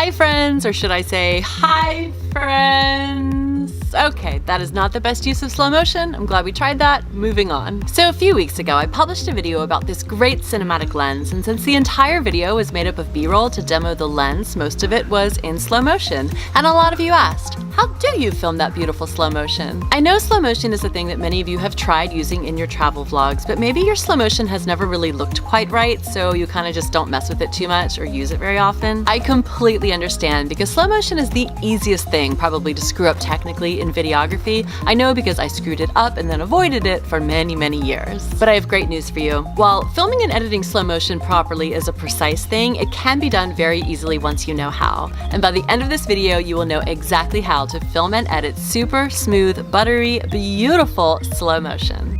Hi friends, or should I say hi friends? Okay, that is not the best use of slow motion. I'm glad we tried that. Moving on. So a few weeks ago, I published a video about this great cinematic lens, and since the entire video was made up of B-roll to demo the lens, most of it was in slow motion. And a lot of you asked, how do you film that beautiful slow motion? I know slow motion is a thing that many of you have tried using in your travel vlogs, but maybe your slow motion has never really looked quite right, so you kind of just don't mess with it too much or use it very often. I completely understand, because slow motion is the easiest thing probably to screw up technically in videography. I know because I screwed it up and then avoided it for many years. But I have great news for you. While filming and editing slow motion properly is a precise thing, it can be done very easily once you know how. And by the end of this video, you will know exactly how to film and edit super smooth, buttery, beautiful slow motion.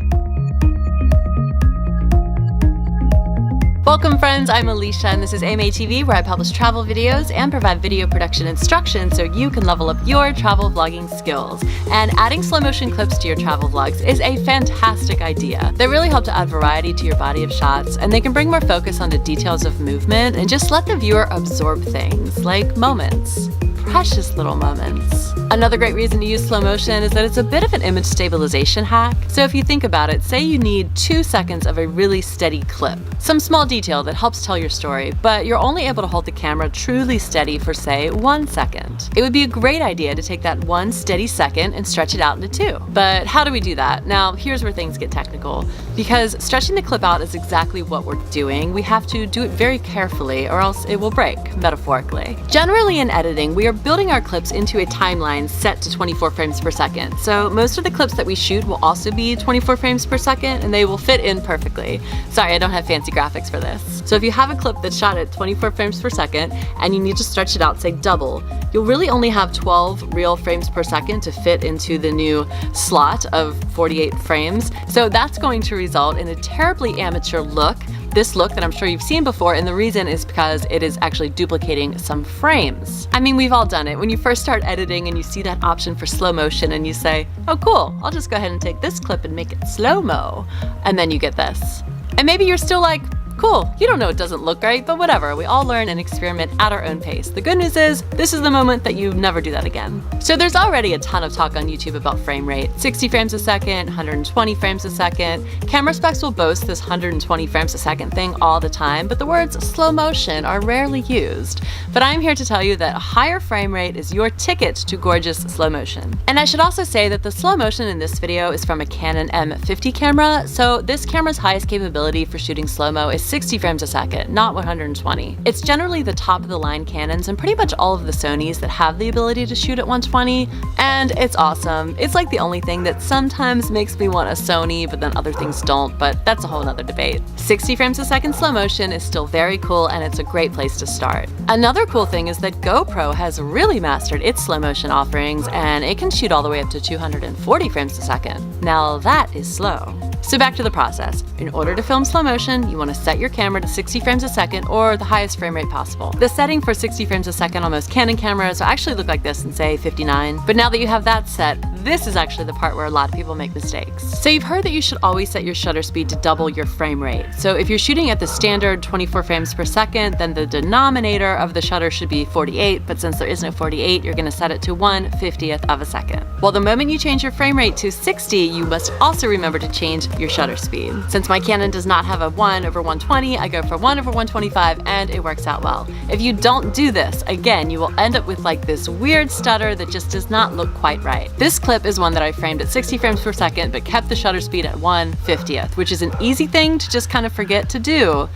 Welcome friends, I'm Alicia and this is AMA TV, where I publish travel videos and provide video production instruction so you can level up your travel vlogging skills. And adding slow motion clips to your travel vlogs is a fantastic idea. They really help to add variety to your body of shots, and they can bring more focus on the details of movement and just let the viewer absorb things, like moments. Precious little moments. Another great reason to use slow motion is that it's a bit of an image stabilization hack. So if you think about it, say you need 2 seconds of a really steady clip, some small detail that helps tell your story, but you're only able to hold the camera truly steady for say 1 second. It would be a great idea to take that 1 steady second and stretch it out into 2. But how do we do that? Now here's where things get technical. Because stretching the clip out is exactly what we're doing, we have to do it very carefully or else it will break, metaphorically. Generally in editing, we are building our clips into a timeline set to 24 frames per second. So most of the clips that we shoot will also be 24 frames per second and they will fit in perfectly. Sorry, I don't have fancy graphics for this. So if you have a clip that's shot at 24 frames per second and you need to stretch it out, say double, you'll really only have 12 real frames per second to fit into the new slot of 48 frames. So that's going to result in a terribly amateur look. This look that I'm sure you've seen before, and the reason is because it is actually duplicating some frames. I mean, we've all done it. When you first start editing and you see that option for slow motion and you say, oh cool, I'll just go ahead and take this clip and make it slow-mo. And then you get this. And maybe you're still like, cool, you don't know it doesn't look right, but whatever. We all learn and experiment at our own pace. The good news is, this is the moment that you never do that again. So there's already a ton of talk on YouTube about frame rate. 60 frames a second, 120 frames a second. Camera specs will boast this 120 frames a second thing all the time, but the words slow motion are rarely used. But I'm here to tell you that a higher frame rate is your ticket to gorgeous slow motion. And I should also say that the slow motion in this video is from a Canon M50 camera, so this camera's highest capability for shooting slow-mo is 60 frames a second, not 120. It's generally the top of the line Canons and pretty much all of the Sonys that have the ability to shoot at 120, and it's awesome. It's like the only thing that sometimes makes me want a Sony, but then other things don't, but that's a whole nother debate. 60 frames a second slow motion is still very cool, and it's a great place to start. Another cool thing is that GoPro has really mastered its slow motion offerings, and it can shoot all the way up to 240 frames a second. Now that is slow. So back to the process. In order to film slow motion, you want to set your camera to 60 frames a second or the highest frame rate possible. The setting for 60 frames a second on most Canon cameras will actually look like this in say 59. But now that you have that set, this is actually the part where a lot of people make mistakes. So you've heard that you should always set your shutter speed to double your frame rate. So if you're shooting at the standard 24 frames per second, then the denominator of the shutter should be 48, but since there isn't a 48, you're gonna set it to 1/50th of a second. Well, the moment you change your frame rate to 60, you must also remember to change your shutter speed. Since my Canon does not have a 1/120, I go for 1/125 and it works out well. If you don't do this, again, you will end up with like this weird stutter that just does not look quite right. This clip is one that I framed at 60 frames per second but kept the shutter speed at 1/50th, which is an easy thing to just kind of forget to do.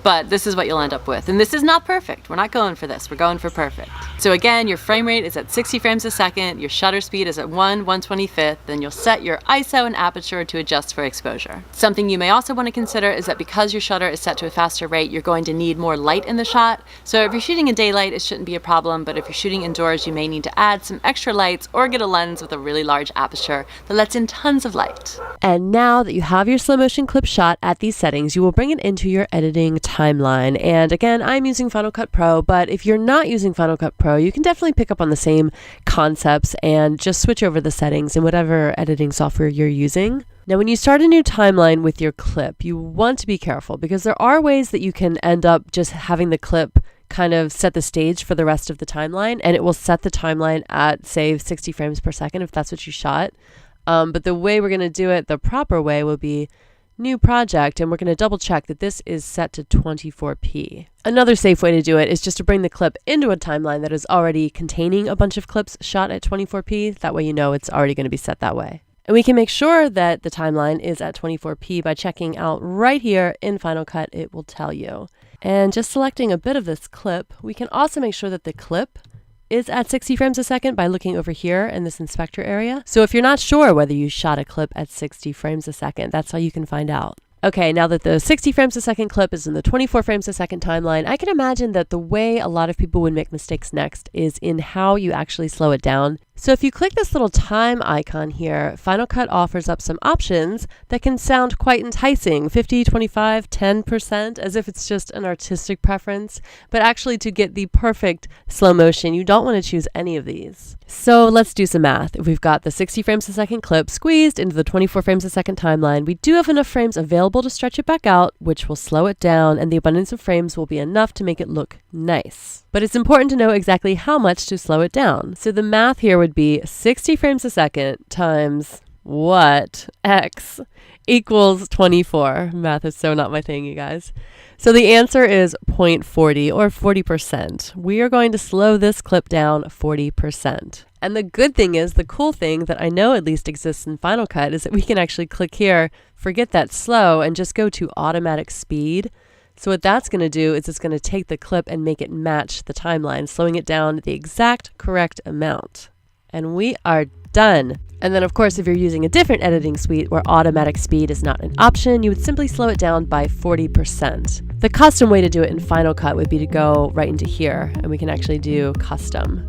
But this is what you'll end up with. And this is not perfect. We're not going for this. We're going for perfect. So again, your frame rate is at 60 frames a second, your shutter speed is at 1/125th, then you'll set your ISO and aperture to adjust for exposure. Something you may also want to consider is that because your shutter is set to a faster rate, you're going to need more light in the shot. So if you're shooting in daylight, it shouldn't be a problem, but if you're shooting indoors, you may need to add some extra lights or get a lens with a really large aperture that lets in tons of light. And now that you have your slow motion clip shot at these settings, you will bring it into your editing timeline. And again, I'm using Final Cut Pro, but if you're not using Final Cut Pro, you can definitely pick up on the same concepts and just switch over the settings in whatever editing software you're using. Now, when you start a new timeline with your clip, you want to be careful because there are ways that you can end up just having the clip kind of set the stage for the rest of the timeline, and it will set the timeline at, say, 60 frames per second if that's what you shot. But the way we're going to do it, the proper way, will be new project, and we're going to double check that this is set to 24p. Another safe way to do it is just to bring the clip into a timeline that is already containing a bunch of clips shot at 24p. That way you know it's already going to be set that way. And we can make sure that the timeline is at 24p by checking out right here in Final Cut. It will tell you. And just selecting a bit of this clip, we can also make sure that the clip is at 60 frames a second by looking over here in this inspector area. So if you're not sure whether you shot a clip at 60 frames a second, that's how you can find out. Okay, now that the 60 frames a second clip is in the 24 frames a second timeline, I can imagine that the way a lot of people would make mistakes next is in how you actually slow it down. So if you click this little time icon here, Final Cut offers up some options that can sound quite enticing, 50, 25, 10%, as if it's just an artistic preference. But actually, to get the perfect slow motion, you don't want to choose any of these. So let's do some math. If we've got the 60 frames a second clip squeezed into the 24 frames a second timeline, we do have enough frames available to stretch it back out, which will slow it down, and the abundance of frames will be enough to make it look nice. But it's important to know exactly how much to slow it down. So the math here would be 60 frames a second times what? X equals 24. Math is so not my thing, you guys. So the answer is 0.40 or 40%. We are going to slow this clip down 40%. And the good thing is, the cool thing that I know at least exists in Final Cut is that we can actually click here, forget that slow, and just go to automatic speed. So what that's going to do is it's going to take the clip and make it match the timeline, slowing it down the exact correct amount. And we are done. And then of course, if you're using a different editing suite where automatic speed is not an option, you would simply slow it down by 40%. The custom way to do it in Final Cut would be to go right into here, and we can actually do custom.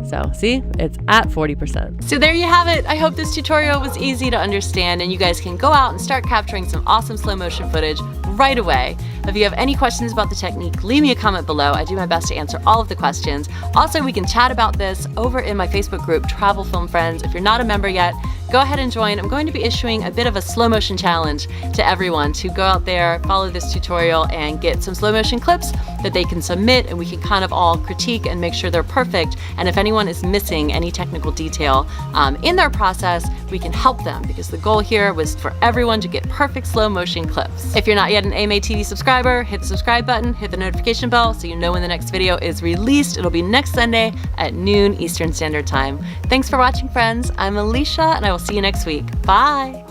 So see, it's at 40%. So there you have it. I hope this tutorial was easy to understand and you guys can go out and start capturing some awesome slow motion footage right away. If you have any questions about the technique, leave me a comment below. I do my best to answer all of the questions. Also, we can chat about this over in my Facebook group, Travel Film Friends. If you're not a member yet, go ahead and join. I'm going to be issuing a bit of a slow motion challenge to everyone to go out there, follow this tutorial, and get some slow motion clips that they can submit, and we can kind of all critique and make sure they're perfect. And if anyone is missing any technical detail in their process, we can help them, because the goal here was for everyone to get perfect slow motion clips. If you're not yet an AMA TV subscriber, hit the subscribe button, hit the notification bell so you know when the next video is released. It'll be next Sunday at noon Eastern Standard Time. Thanks for watching, friends. I'm Alicia, and I will see you next week. Bye!